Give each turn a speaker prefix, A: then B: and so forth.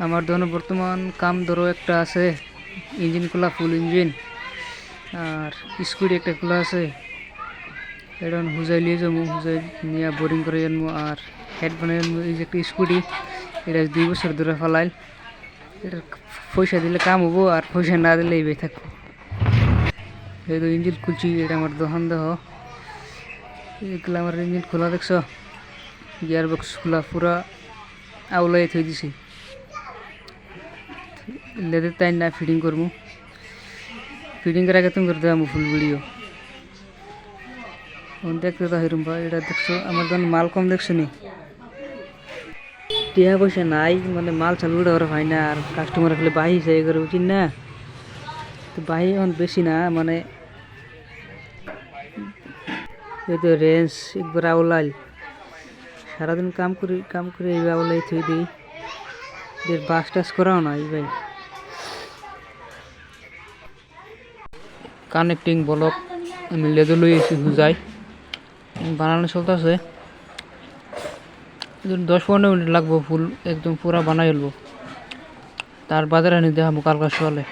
A: আমার দোকানে বর্তমান কাম ধরো একটা আছে, ইঞ্জিন খোলা, ফুল ইঞ্জিন, আর স্কুটি একটা খোলা আছে। এটা হুজাই লিয়ে যাবো, হুজাই নিয়ে বোরিং করে আনবো আর হেড বানাই আনবো। এই যে একটা স্কুটি, এটা 2 বছর ধরে ফেলাইল। এটা পয়সা দিলে কাম হবো, আর পয়সা না দিলে এইভাবে থাকবো। এই তো ইঞ্জিন খুলছি, এটা আমার দোকান দেহ। এগুলো আমার ইঞ্জিন খোলা দেখছো, গিয়ার বক্স খোলা, পুরা আউলাই থই দিছি। লেদের তাই না ফিটিং করবো, ফিটিং করার আগে তুমি করে দেবো ফুল ভিডিও। দেখতে তো হিরুম ভাই, এটা দেখছো আমার দোকান মাল কম দেখছো নি, টিয়া পয়সা নাই, মানে মাল চালু করে ওরা হয় না। আর কাস্টমার খালি বাহি চাই করে, বুঝিন না? তো বাহি এখন বেশি না, মানে এই তো রেঞ্জ একবার আউলাইল। সারাদিন কাম করে এই আউলাই থই দিই, এর বাস টাস করাও না এই ভাই। কানেক্টিং ব্লক আমি লেদে লই এসে হুজাই বানানো চলতেছে। 10-15 মিনিট লাগবো ফুল একদম পুরা বানাই ফেলবো, তার বাজারে আনি দেখাবো কালকা সকালে।